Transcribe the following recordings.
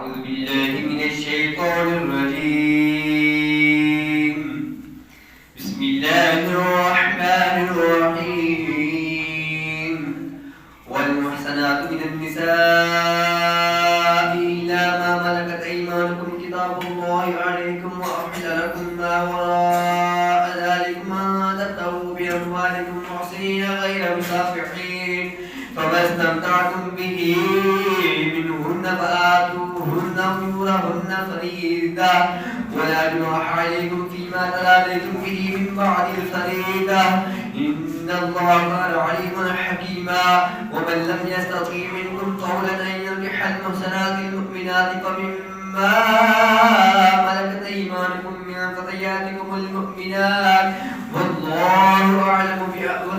أعوذ بالله من الشيطان الرجيم. بسم الله الرحمن الرحيم. والمحسنات من النساء إلا ما ملكت أيمانكم كتاب الله عليكم وأحل لكم ما وراء ذلكم أن تبتغوا بأموالكم محسنين غير مسافحين، فما استمتعتم به منهن فآتوهن أجورهن فريضة، ولا جناح عليكم فيما تلاقيتم به من بعد الفريضة، إن الله كان عليما حكيما. ومن لم يستطع منكم قولا أن ينكح المحسنات المؤمنات فمما ملكت أيمانكم من فتياتكم المؤمنات، والله أعلم بإيمانكم،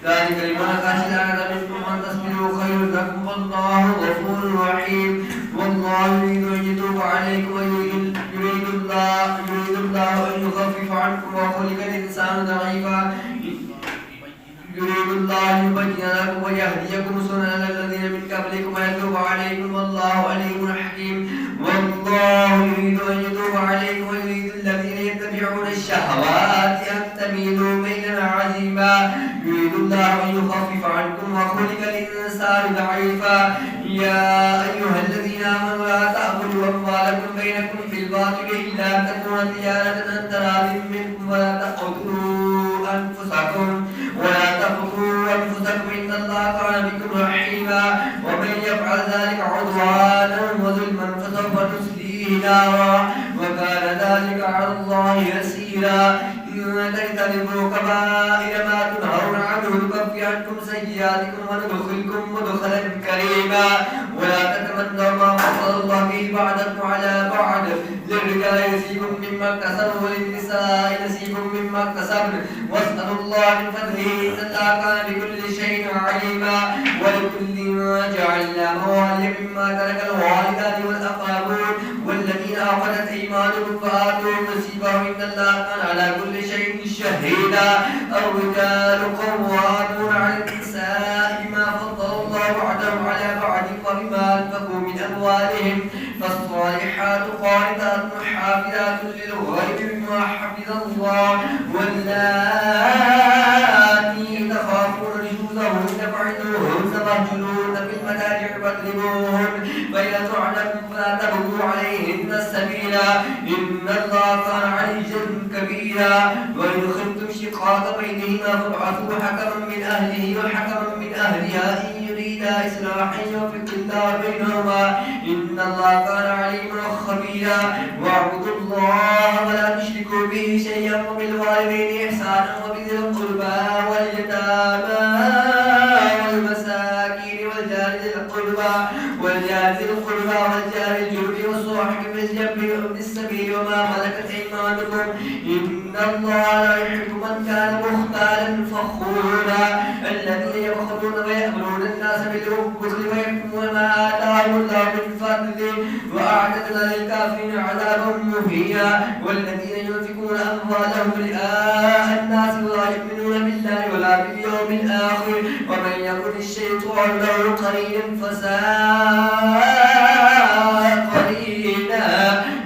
ذلك لمن خشي الأنات منكم أن تصبروا خير لكم، والله غفور رحيم. والله يريد أن يتوب عليكم ويريد الله أن يخفف عنكم وخلق الإنسان ضعيفا، يريد الله أن يبين لكم ويهديكم سنن الذين من قبلكم ويتوب عليكم، والله عليم حكيم. والله يريد أن يتوب عليكم ويريد الذين يتبعون الشهوات أن تميلوا ميلا عظيما، يريد الله أن يخفف عنكم وخلق الإنسان ضعيفا. يا أيها الذين آمنوا لا تأكلوا أموالكم بينكم بالباطل إلا أن تكون تجارة عن تراض منكم، ولا تقتلوا أنفسكم إن الله كان بكم رحيما. ومن يفعل ذلك عدوانا وظلما فسوف نصليه نارا، وكان ذلك على الله يسيرا. إن تجتنبوا كبائر ما تنهون عنه نكفر عنكم سيئاتكم وندخلكم مدخلا كريما. ولا تتمنوا ما فضل الله به بعضكم على بعض، للرجال نصيب مما اكتسبوا وللنساء نصيب مما اكتسبن، واسألوا الله من فضله إن الله كان بكل شيء عليما. ولكل جعلنا موالي مما ترك الوالدان والأقربون والذين عقدت أيمانكم فآتوهم نصيبهم إن الله كان على كل شيء شهيدا. الرجال قوامون على النساء بما فضل الله بعضهم على بعض وبما أنفقوا من أموالهم، فالصالحات قانتات حافظات للغيب بما حفظ الله، واللاتي تخافون نشوزهن فعظوهن واهجروهن في المضاجع واضربوهن، فإذا طعنكم فلا تبغوا عليهن السبيلا إن الله كان عليا كبيرا. وإن خفتم شقاق بينهما فابعثوا حكما من أهله وحكما من أهلها إن يريدا إصلاحا يوفق الله بينهما إن الله كان عليما خبيرا. واعبدوا الله ولا تشركوا به شيئا وبالوالدين إحسانا وبذي القربى واليتامى والمساكين والجار ذي القربى والجار الجنب والصاحب بالجنب وابن السبيل وما ملكت أيمانكم إن الله لا يحب من كان مختالا فخورا، الذين يبخلون ويأمرون الناس بالبخل ويكتمون ما آتاهم الله من فضله وأعتدنا للكافرين عذابا مهينا. والذين ينفقون أموالهم رئاء الناس ولا يؤمنون بالله ولا باليوم الآخر ومن يكن الشيطان له قرينا فساء قرينا.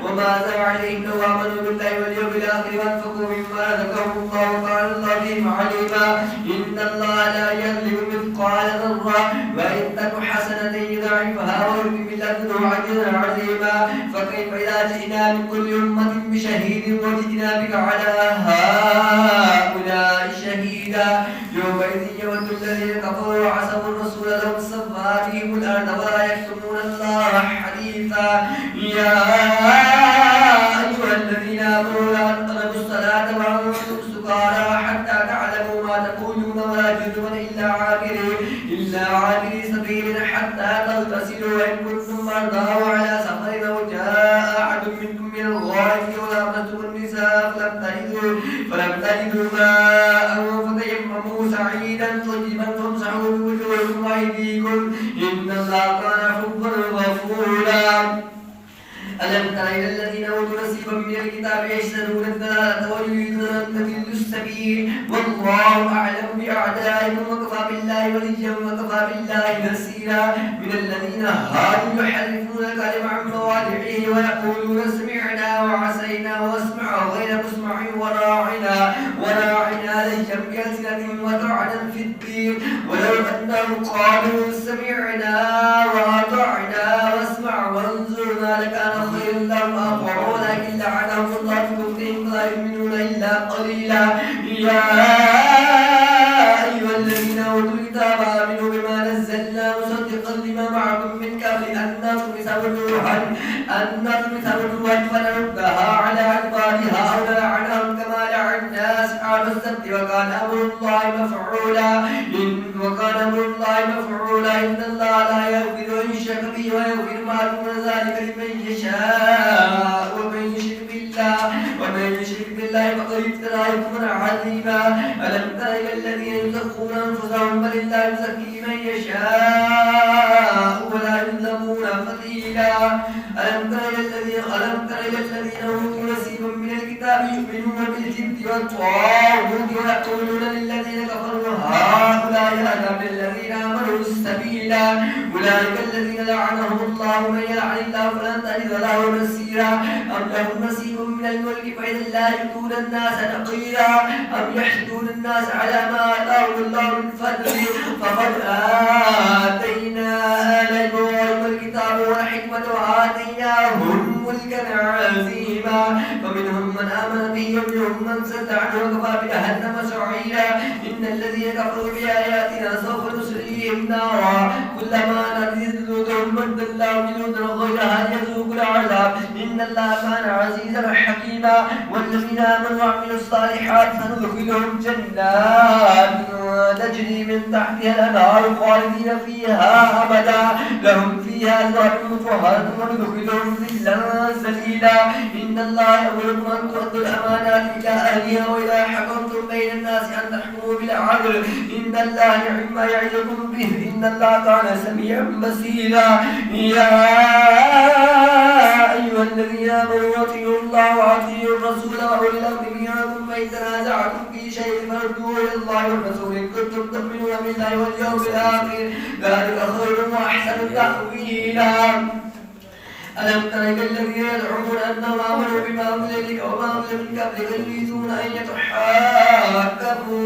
وماذا عليهم لو آمنوا بالله واليوم الآخر وانفقوا مما رزقهم الله وكان الله بهم عليما. إن الله لا يظلم مثقال ذرة وإن تك حسنة يضاعفها ويؤتي من لدنه أجرا عظيما. فكيف إذا جئنا من كل أمة بشهيد وجئنا بك على هؤلاء شهيدا. يومئذ يود الذين كفروا وعصوا الرسول لو سوى بهم الأرض ولا يكتمون الله حديثا. يا أيها الذين آمنوا لا تقربوا الصلاة وأنتم سكارى حتى تعلموا ما تقولون ولا جنبا إلا عابري سبيل حتى تغتسلوا وإن كنتم مرضى وعلى سفر أو جاء أحد منكم من الغائط ولامستم النساء فلم تجدوا ماء فتيمموا سعيدا طيبا فامسحوا بوجوهكم وأيديكم إن الله كان عفوا غفورا. ألم تر إلى الذين أوتوا نصيبا من الكتاب يشترون الضلالة ويريدون أن تضلوا السبيل، والله أعلم بأعدائكم وكفى بالله وليا كثيرا من الذين هادوا يحرفون الكلم عن مواضعه ويقولون سمعنا وعصينا واسمع غير مسمع وراعنا ليا بألسنتهم وطعنا في الدين ولو أنهم قالوا سمعنا وأطعنا واسمع وانظرنا لكان خيرا لهم وأطاعوا ولكن لعنهم الله بكفرهم فلا يؤمنون إلا قليلا يا أيها الذين أوتوا الكتاب آمنوا بما نزلنا مصدقا لما معكم من قبل أن نطمس وجوها فنردها على أدبارها أو نلعنهم كما لعنا أصحاب السبت وكان أمر الله مفعولا إن الله لا يغفر أن يشرك به ويغفر ما دون ذلك لمن يشاء ومن يشرك بالله فقد افترى إثما عظيما ألم تر إلى الذين يزكون أنفسهم بل الله يزكي من يشاء ولا يظلمون فتيلا ألم تر إلى الذين أوتوا نصيبا من الكتاب يؤمنون بالجبت والطاغوت ويقولون للذين كفروا هؤلاء أهدى من الذين آمنوا سبيلا أولئك الذين لعنهم الله من يلعن الله فلن تجد له نصيرا أم لهم نصيب من الملك فإذا لا يؤتون الناس نقيرا أم يحسدون الناس على ما آتاهم الله من فضله فقد آتينا آل إبراهيم الكتاب والحكمة وآتيناهم ملكا عظيما فمنهم من آمن به ومنهم من صد عنه وكفى بجهنم سعيرا إن الذين كفروا بآياتنا سوف نصليهم نارا كلما نضجت جلودهم بدل الله جلودا غيرها ليذوقوا العذاب إن الله كان عزيزا حكيما والذين آمنوا وعملوا الصالحات سندخلهم جنات تجري من تحتها الأنهار خالدين فيها أبدا لهم فيها أزواج مطهرة وندخلهم ظلا ذليلا إن الله يأمركم أن تؤدوا الأمانات إلى أهلها وإذا حكمتم بين الناس أن تحكموا بالعدل إن الله نعم ما يعظكم به إن الله كان سميعا بصيرا يا أيها الذين آمنوا أطيعوا الله وأطيعوا الرسول وأولي الأمر منكم فإن تنازعتم في شيء فردوه إلى الله والرسول إن كنتم تؤمنون بالله واليوم الآخر ذلك خير وأحسن تأويلا ألم تر إلى الذين يزعمون أنهم آمنوا بما أنزل إليك وما أنزل من قبلك يريدون أن يتحاكموا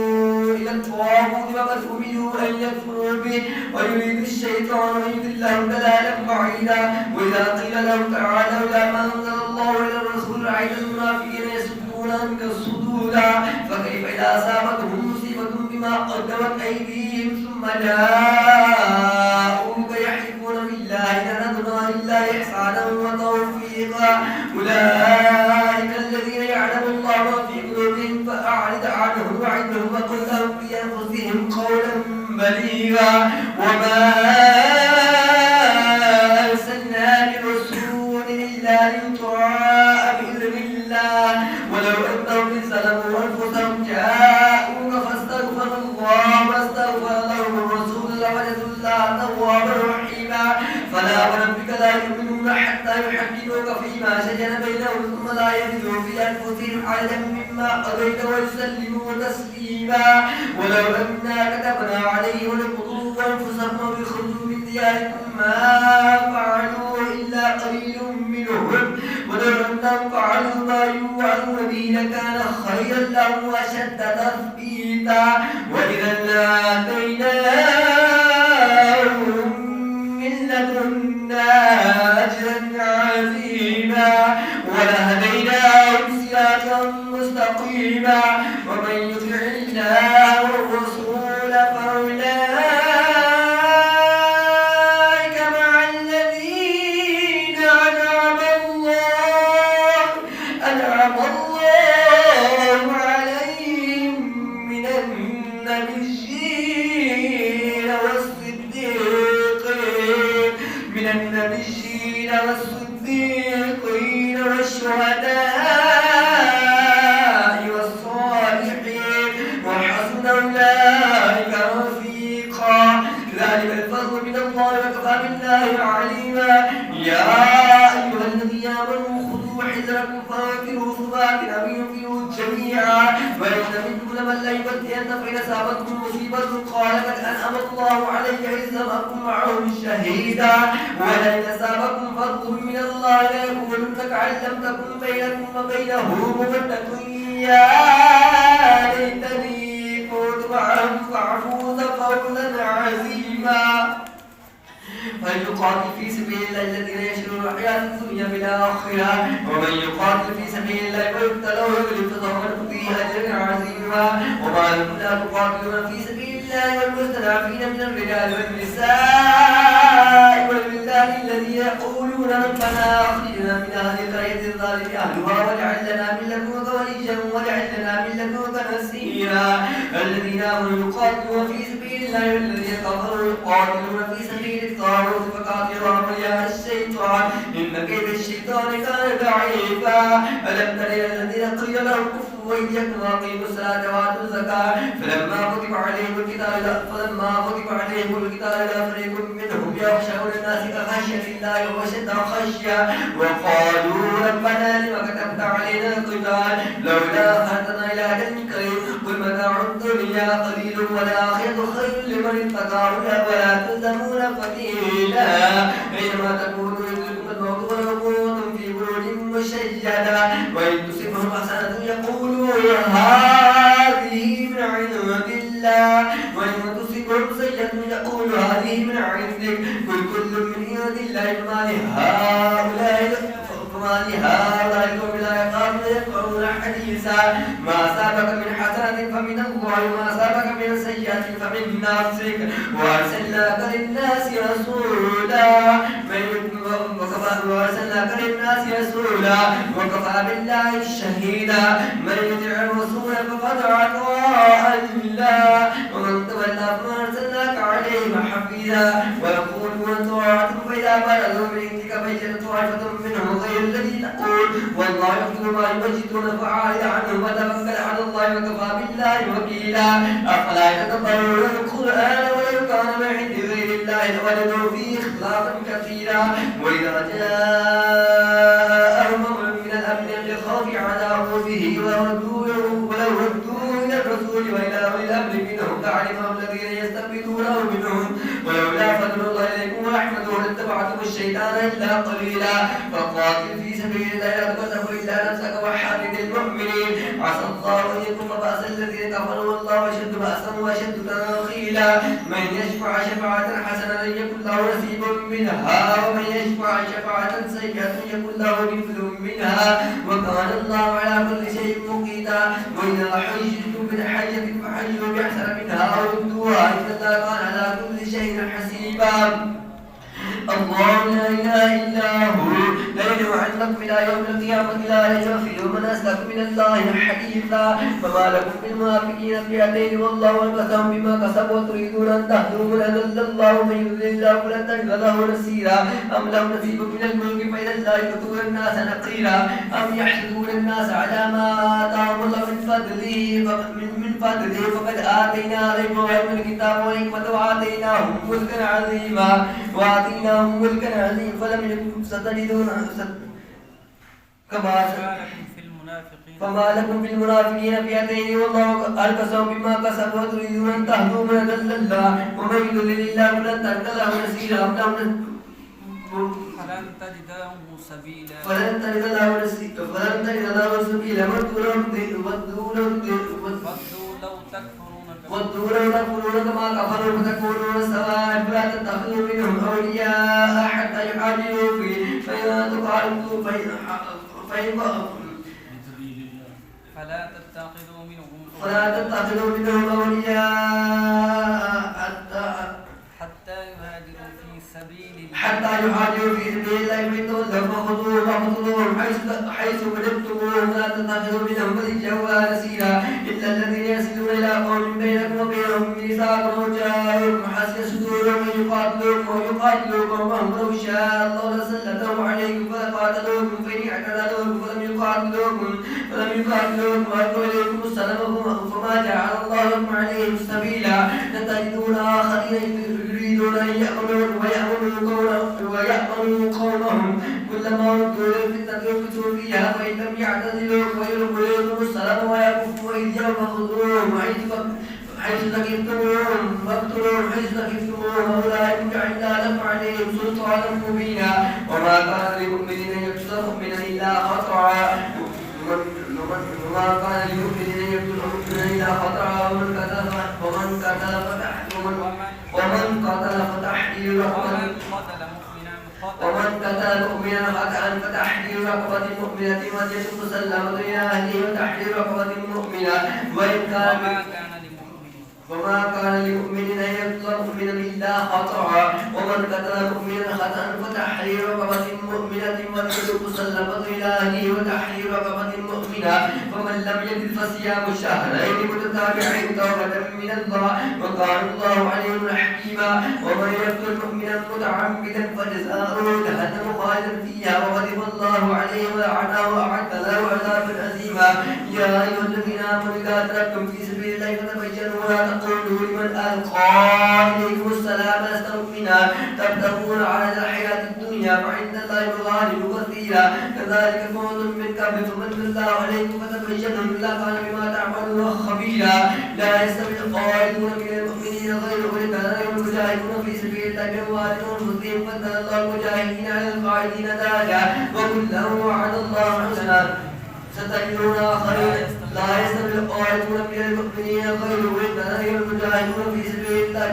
إلى الطاغوت وقد أمروا أن يكفروا به ويريد الشيطان أن يضلهم ضلالا بعيدا وإذا قيل لهم تعالوا إلى ما أنزل الله إلى الرسول رأيت المنافقين يصدون عنك صدودا فكيف إذا أصابتهم مصيبة بما قدمت أيديهم ثم جاءوك يحلفون بالله إن أردنا إلا إحسانا وتوفيقا أولئك الذين يعلم الله ما في قلوبهم فأعرض عنهم وعدهم وقل لهم في أنفسهم قولا بليغا وما أرسلنا برسول إلا ليطاع بإذن الله ولو أنهم ظلموا أنفسهم جاءوك فاستغفروا الله واستغفر لهم الرسول لوجدوا الله توابا رحيما فلا وربك لا يؤمنون حتى يحكموك فيما شجر بينهم ثم لا يجدوا في أنفسهم حرجا مما قضيت ويسلموا تسليما ولو أنا كتبنا عليهم القلوب أنفسهم ويخرجوا من دياركم ما فعلوا إلا قليل منهم ولو أنهم فعلوا ما يوعظون به لكان خيرا لهم وأشد تثبيتا وإذا لآتيناهم من لدنا أجرا عظيما ولهديناهم صراطا مستقيما ومن يطع الله والرسول فأولئك مع الذين أنعم الله عليهم من النبيين والصديقين والشهداء والصالحين وحسن أولئك رفيقا ذلك الفضل من الله وكفى بالله عليما يا أيها الذين آمنوا خذوا حذركم فانفروا ثبات أو انفروا جميعا ويستمدون من لا يبدل الجنة فإن أصابتكم مصيبة قال قد أنعم الله علي إذ لم أكن معهم شهيدا ولئن أصابكم فضل من الله ليقولن كأن لم تكن بينكم وبينه مودة يا ليتني كنت معهم فأفوز فوزا عظيما. فليقاتل في سبيل الله الذين يشرون الحياة الدنيا بالآخرة ومن يقاتل في سبيل الله فيقتل أو يغلب فسوف نؤتيه أجرا عظيما. وما لكم لا تقاتلون في سبيل الله والمستضعفين من الرجال والنساء والولدان الذين يقولون ربنا أخرجنا من هذه القرية الظالم أهلها واجعل لنا من لدنك وليا واجعل لنا من لدنك نصيرا. الذين آمنوا يقاتلون في سبيل الله والذين كفروا يقاتلون في سبيل الطاغوت فقاتلوا أولياء الشيطان إن كيد الشيطان كان ضعيفا. ألم تر إلى الذين قيل لهم كفوا وأيديكم وأقيموا الصلاة وآتوا الزكاة فلما كتب عليهم القتال إذا فريق منهم يخشون الناس كخشية الله وأشد خشية وقالوا ربنا لم كتبت علينا القتال لولا أخرتنا إلى أجل قريب قل متاع الدنيا قليل والآخرة خير لمن اتقى ولا تظلمون فتيلا. أينما تكونوا يدرككم الموت ولو كنتم في بروج مشيدة وإن تصبهم حسنة يقولوا هذه من عند الله وإن تصبهم سيئة يقولوا هذه من عندك قل كل من عند الله فما لهؤلاء القوم لا يفقهون حديثا. ما أصابك من حسنة فمن الله وما أصابك من سيئة فمن نفسك وأرسلناك للناس رسولا وكفى بالله شهيدا. من يطع الرسول فقد أطاع الله ومن تولى فما أرسلناك عليهم حفيظا. ويقولون طاعة فإذا بلغوا من عندك بينت طائفة منهم غير الذي تقول والله يكتب ما يمجدون فعال عنهم وتوكل على الله وكفى بالله وكيلا. أفلا يتدبرون القرآن ولو كان من عند غير الله لوجدوا فيه اختلافا كثيرا. وإذا جاءهم أمر من الأمن بالخوف عذابوا به ولو ردوا إلى الرسول وإلى أولي الأمر منهم لعلمهم الذين يستنبطونه منهم ولولا فضل الله إليكم ورحمته لاتبعتم الشيطان إلا قليلا. فقاتل في سبيل الله لا تكلف إلا نفسك وحرد المؤمنين عسى الله أن يكف بأس الذين كفروا والله أشد بأسا وأشد تنخيلا. من يشفع شفاعة حسنة يكن له نصيب منها ومن يشفع شفاعة سيئة يكن له مثل منها وكان الله على كل شيء مقيتا. وإذا حييتم بالحية فحيوا بأحسن منها أو ردوها إن الله كان على كل شيء حسيبا. الله لا إله إلا هو لا يجمعنكم إلى يوم القيامة لا ريب فيه ومن أصدق من الله حديثا. فما لكم بالمنافقين فئتين والله والقسم بما كسبوا وتريدون أن تهدوا من أضل الله من يضلل الله فلن تجد له نصيرا. أم لهم نصيب من الملك فإذا لا يؤتون الناس نقيرا. أم يحسدون الناس على ما آتاهم الله من فضله فقد آتينا آدم الكتاب والحكمة وآتيناهم ملكا عظيما فلم يكن ستجدون فما لكم في المنافقين فئتين والله أركسهم بما كسبوا وتريدون أن تهدوا من أضل الله ومن يضلل الله فلن تجد له نصيرا. فلن تجد له سبيلا ودوا لو تكفرون كما كفروا فتكونون سواء فلا تتخذوا منهم أولياء حتى يحاجروا فيه فإذا تقاتلوا فلا تتخذوا منهم أولياء حتى يهاجروا في سبيل الله فإن تولوا فخذوهم حيث وجدتموهم ولا تتخذوا منهم وليا ولا نصيرا إلا الذين يصلون إلى قوم بينكم وبينهم ميثاق وجاءوكم حسن صدورهم ويقاتلوكم وهم لو شاء الله لسلطهم عليكم فلقاتلوكم فإن اعتزلوكم فلم يقاتلوكم وألقوا إليكم السلام فما جعل الله لكم عليهم سبيلا. لتجدون آخرين يريدون أن ويأمنوا قومهم كلما ردوا إلى الفتنة يركسوا فيها فإن لم يعتزلوكم ويلقوا إليكم السلام ويكفوا أيديهم فخذوهم استخفتموهم أولئك جعلنا لكم عليهم سلطانا مبينا وما كان لمؤمن أن يقتل مؤمنا إلا خطأ وما كان لمؤمن أن يقتل مؤمنا إلا خطأ ومن قتل فتحرير رقبة فتحرير رقبة مؤمنة ودية مسلمة إلى أهله وتحرير رقبة مؤمنة وما كان لمؤمن أن يقتل مؤمنا إلا خطأ ومن قتل مؤمنا خطأ فتحرير رقبة مؤمنة ودية مسلمة إلى أهله وتحرير رقبة مؤمنة فمن لم يجد فصيام شهرين متتابعين توبة من الله وكان الله عليما حكيما ومن يقتل مؤمنا متعمدا فجزاؤه جهنم خالدا فيها وغضب الله عليه ولعنه وأعد له عذابا عظيما يا أيها الذين آمنوا إذا تركتم في سبيل الله فتبينوا ولا تقولوا لمن ألقى إليكم السلام لست مؤمنا تبتغون على الحياة الدنيا فعند الله مغانم كثيرا كذلك كنتم من قبل فمن الله عليكم فتبينوا إلا كان بما تعملون خبيرا لا يستوي القائدون من المؤمنين غير أولي الضرر والمجاهدون في سبيل الله بأموالهم وأنفسهم فضل الله المجاهدين على القاعدين درجة وكلا وعد الله حسنا ستجدون آخرين لا يستوي القائدون من المؤمنين غير أولي الضرر والمجاهدون في سبيل الله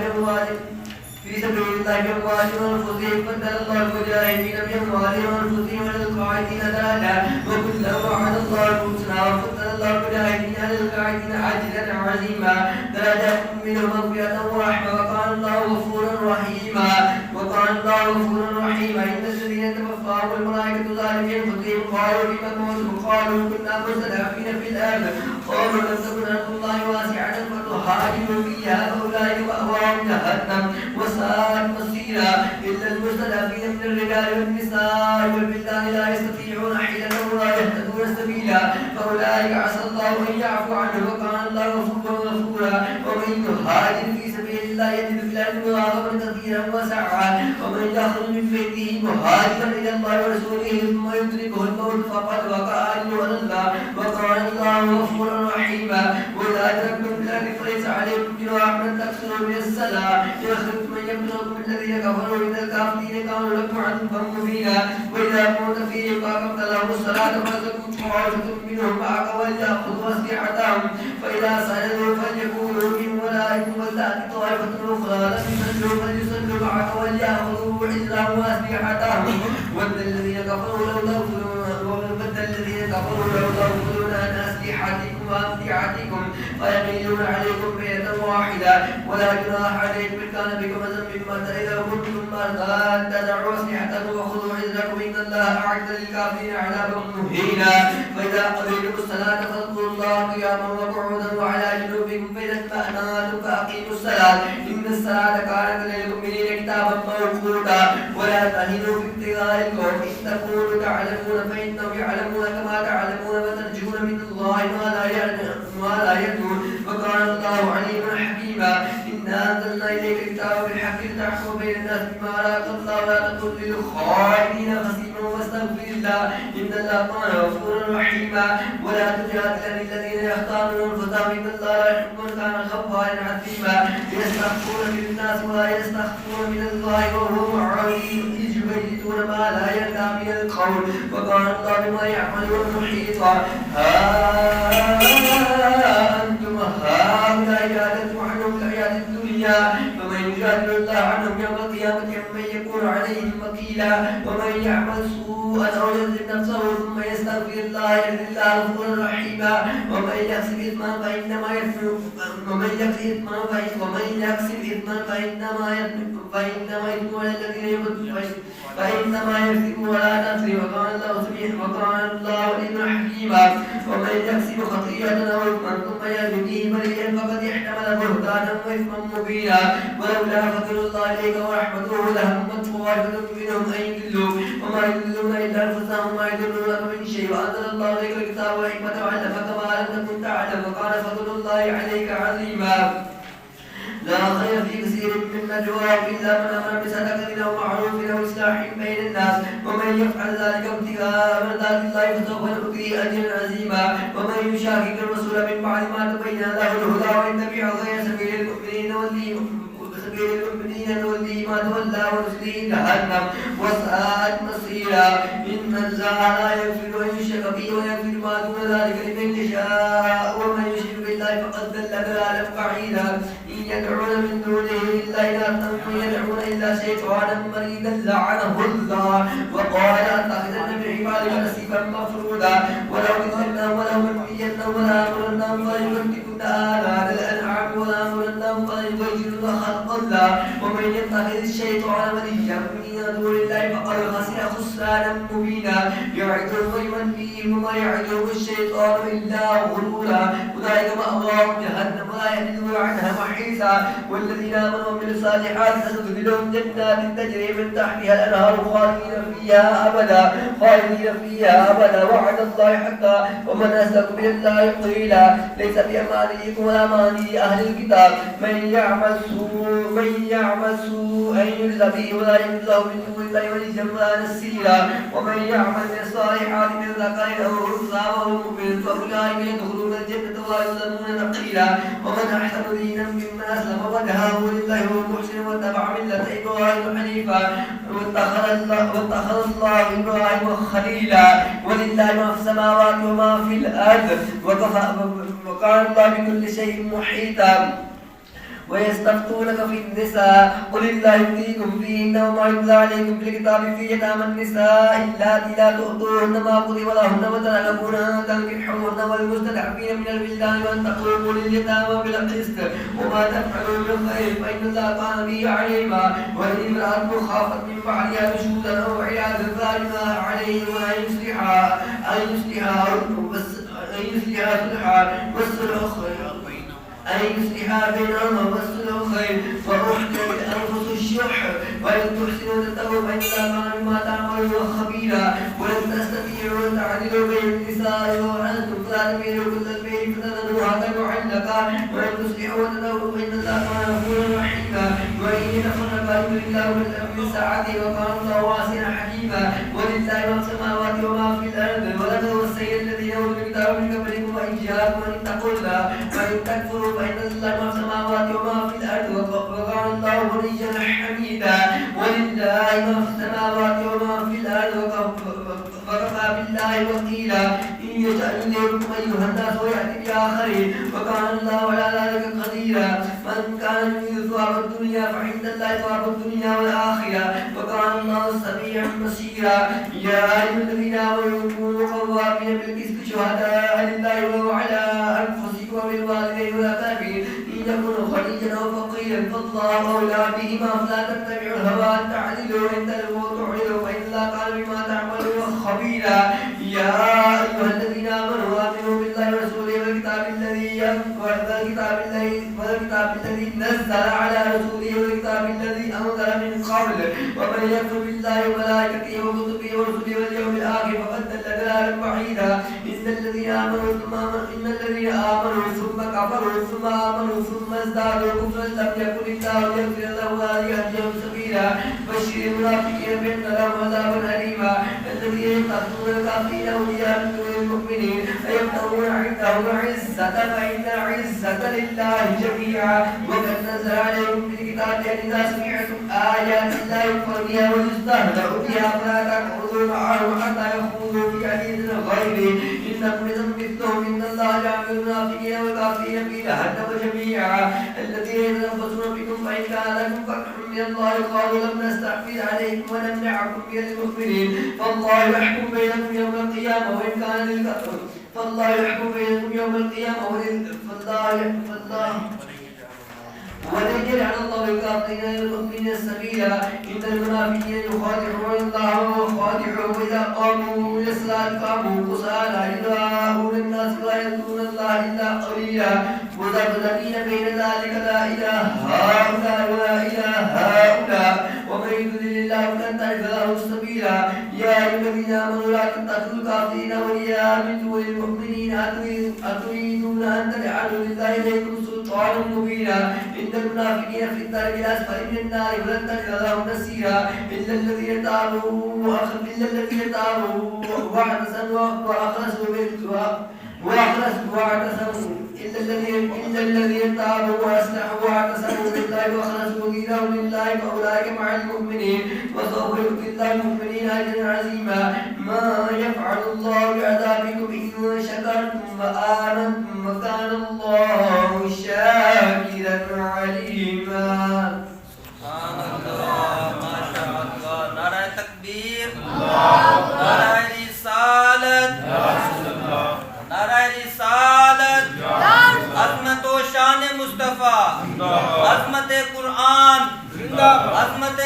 بأموالهم وأنفسهم فضل الله المجاهدين بأموالهم وأنفسهم على القاعدين درجة وكلا وعد الله الحسنى وفضل الله المجاهدين على القاعدين أجرا عظيما درجات منه مغفرة ورحمة وكان الله غفورا رحيما إن الذين توفاهم الملائكة ظالمي أنفسهم قالوا فيما كنتم قالوا كنا مستضعفين في الأرض قالوا لم تكن أرض الله واسعة فتهاجروا فيها فأولئك مأواهم جهنم وساءت مصيرا إلا المستضعفين من الرجال والنساء والبلدان لا يستطيعون حيلة ولا يهتدون سبيلا فأولئك عسى الله أن يعفو عنه وكان الله غفورا ومن يهاجر في سبيل الله يجد في الأرض مراغما كثيرا وسعا ومن يخرج من بيته مهاجرا إلى الله ورسوله ثم يدركه الموت فقد وقع أجره على الله وكان الله غفورا رحيما وإذا أدركتم في الأرض فليس عليكم جناح أن تكسروا من الصلاة إن خفتم أن يفتنكم الذين كفروا من الكافرين كانوا لكم عدوا مبينا وإذا كنت فيهم فأقمت لهم الصلاة فلتكن طائفة منهم معك وليأخذوا أسلحتهم فإذا سجدوا فليكونوا من ورائكم ولتأتي طائفة أخرى لم يصلوا فليصلوا معك وليأخذوا حذرهم وأسلحتهم ود الذين كفروا لو تغفلون عن أسلحتكم وأمتعتكم فيميلون عليكم بيتا واحدة ولا جناح عليكم إن كان بكم أذى من مطر إذا كنتم مرضى أن تدعوا أسلحتكم وخذوا حذركم إن الله أعد للكافرين عذابا مهينا فإذا قضيتم الصلاة فاذكروا الله قياما وقعودا وعلى جنوبكم فإذا اطمأننتم فأقيموا الصلاة إن الصلاة كانت للمؤمنين كتابا موقوتا ولا تهنوا في ابتغاء القوم إن تكونوا تعلمون فإنهم يعلمون كما تعلمون وترجون من الله ما لا يرجون وكان الله عليما حكيما إنا أنزلنا إليك الكتاب بالحق لتحكم بين الناس بما أراك الله ولا تكن للخائنين خصيما واستغفر الله إن الله كان غفورا رحيما ولا تجادل الذين يختارون أنفسهم إن الله لا يحب من كان غفارا عظيما يستخفون من الناس ولا يستخفون من الله وهو معهم إذ يبيتون ما لا يرضى من القول وكان الله بما يعملون محيطا أنتم هؤلاء جادلتم عنهم في الحياة الدنيا فمن يجادل الله عنهم يوم القيامة عمن يكون عليهم وكيلا ومن يعمل سوءا أو يظلم نفسه ثم يستغفر الله يجد الله غفورا رحيما ومن يكسب إثما فإنما يثم على الذين يموتون فإنما يكسب ولا نفسه وكان الله عليما حكيما ومن يكسب خطيئة أو إثما ثم يرمي به بريئا فقد احتمل بهتانا وإثما مبينا ولولا فضل الله إليك ورحمته لهمت طائفة منهم أن يضلوا وما يضلون إلا أنفسهم وما يضلونك من شيء وأنزل الله إليك الكتاب والحكمة وعلمك ما لم تكن تعلم وكان فضل الله عليك عظيما لا خير في كثير من نجواهم إلا من أمر بصدقة أو معروف أو إصلاح بين الناس ومن يفعل ذلك ابتغاء مرضات الله فسوف نؤتيه أجرا عظيما ومن يشاكك الرسول من بعد ما تبين له الهدى ويتبع غير سبيل المؤمنين ما تولى ونصله جهنم وساءت مصيرا إن الله لا يغفر أن يشرك به ويغفر ما دون ذلك لمن يشاء ومن يشرك بالله فقد ضل ضلالا بعيدا إن يدعون من دونه إلا إناثا وإن يدعون إلا شيطانا مريدا لعنه الله وقال لأتخذن من عبادك نصيبا مفروضا ولو أذلناهم ولو أمنيناهم ولآمرنهم فليبتكن آذان الأنعام ولآمرنهم فليغيرن خلق الله ومن يتخذ الشيطان وليا من دون الله فقد خسر خسرانا مبينا يعدهم ويمنيهم وما يعدهم الشيطان إلا غرورا أولئك مأواهم جهنم ولا يجدون عنها محيصا والذين آمنوا وعملوا الصالحات سندخلهم جنات تجري من تحتها الأنهار خالدين فيها أبدا وعد الله حقا ومن أصدق من الله قيلا ليس بأمانيكم ولا أماني أهل الكتاب من يعمل سوءا يجز به ولا يجز له من دون الله وليا ولا نصيرا ومن يعمل من الصالحات من ذكر أو أنثى وهو مؤمن فأولئك يدخلون الجنة ولا يظلمون نقيرا ومن أحسن دينا ممن أسلم وجهه لله وهو محسن واتبع ملة إبراهيم حنيفا واتخذ الله إبراهيم خليلا ولله ما في السماوات وما في الأرض وكان الله بكل شيء محيطا ويستفتونك في النساء قل الله يفتيكم فيهن وما يتلى عليكم في الكتاب في يتامى النساء اللاتي لا تؤتوهن ما كتب لهن وترغبون أن تنكحوهن والمستضعفين من الولدان وأن تقوموا لليتامى بالقسط وما تفعلوا من خير فإن الله كان به عليما وإن امرأة خافت من بعدها نشوزا أو عياذا فلا عليه وأن يصلحا صلحا والصلح بينهما والصلح خير وأحضرت الأنفس الشح وإن تحسنوا تتقوا فإن الله كان بما تعملون خبيرا ولن تستطيعوا أن تعدلوا بين النساء وأنتم فلا تميلوا كل الميل فتذروها كالمعلقة وإن تصلحوا وتتقوا فإن الله كان غفورا رحيما وإن يتفرقا يغني الله من سعته وكان الله واسعا حكيما ولله ما في السماوات وما في الأرض ولا توصي الذين أوتوا الكتاب من قبلكم وإن جاءكم أن اتقوا الله وإن تكفروا فإن الله ما في السماوات وما في الأرض وكان الله غنيا حميدا ولله ما في السماوات وما في الأرض وكفى بالله وكيلا إن يشأ يذهبكم أيها الناس ويأتي بآخرين وكان الله على ذلك قديرا من كان يريد ثواب الدنيا فعند الله ثواب الدنيا والآخرة وكان الله سميعا بصيرا يا أيها الذين آمنوا كونوا قوامين بالقسط شهداء لله وعلى أنفسكم وبالوالدين والأقربين إن يكونوا غنيا أو فقيرا فالله أولى بهما فلا تتبعوا الهوى أن تعدلوا وإن تلووا تعرضوا فإن الله كان بما تعملون خبيرا يا أيها الذين آمنوا آمنوا بالله ورسوله والكتاب الذي نزل على رسوله والكتاب الذي أنزل من قبل ومن يكفر بالله وملائكته وكتبه ورسله واليوم الآخر فقد ضل ضلالا بعيدا إن الذين آمنوا ثم كفروا ثم آمنوا ثم ازدادوا كفرا لم يكن الله ليغفر لهم ولا ليهديهم سبيلا بشر المنافقين بأن لهم عذابا أليما الذين يتخذون الكافرين أولياء من دون المؤمنين أيبتغون عندهم العزة فإن العزة لله جميعا وقد نزل عليكم في الكتاب أن إذا سمعتم آيات الله يكفر بها ويستهزأ بها فلا تقعدوا معهم حتى يخوضوا في حديث غيره إنكم إذا مثلهم إن الله جعل المنافقين والكافرين في جهنم جميعا الذين يتربصون بكم فإن كان لكم فتح من الله قالوا لم نستحفظ عليكم ونمنعكم من المؤمنين فالله يحكم بينكم يوم القيامة وإن كان للكفر فالله يحكم بينكم يوم القيامة ولن يجعل الله للكافرين للمؤمنين سبيلا إن المنافقين يخادعون الله وخادعهم إذا قاموا إلى الصلاة قاموا كسالى يراءون الناس ولا يذكرون الله إلا قليلا مذبذبين بين ذلك لا إله هؤلاء ولا إله هؤلاء ومن يضلل الله فلن تجد له سبيلا يا أيها الذين آمنوا لا تتخذوا الكافرين أولياء من دون المؤمنين أتريدون أن تجعلوا لله إليكم سلطانا مبينا إن المنافقين في الدرك الأسفل من النار ولن تجد لهم نصيرا إلا الذين تابوا واعتصموا واعتصموا إلا الذين تابوا وأصلحوا واعتصموا بالله وأخلصوا دينهم لله فأولئك مع المؤمنين وسوف يؤتي الله المؤمنين أجرا عظيما. ما يفعل الله بعذابكم إن شكرتم وآمنتم وكان الله شاكرا عليما. سبحان الله ما شاء الله. नारा तकबीर, नारा रिसालत, नारा रिसालत, अज़मत व शान मुस्तफ़ा, अज़मत कुरान, अज़मत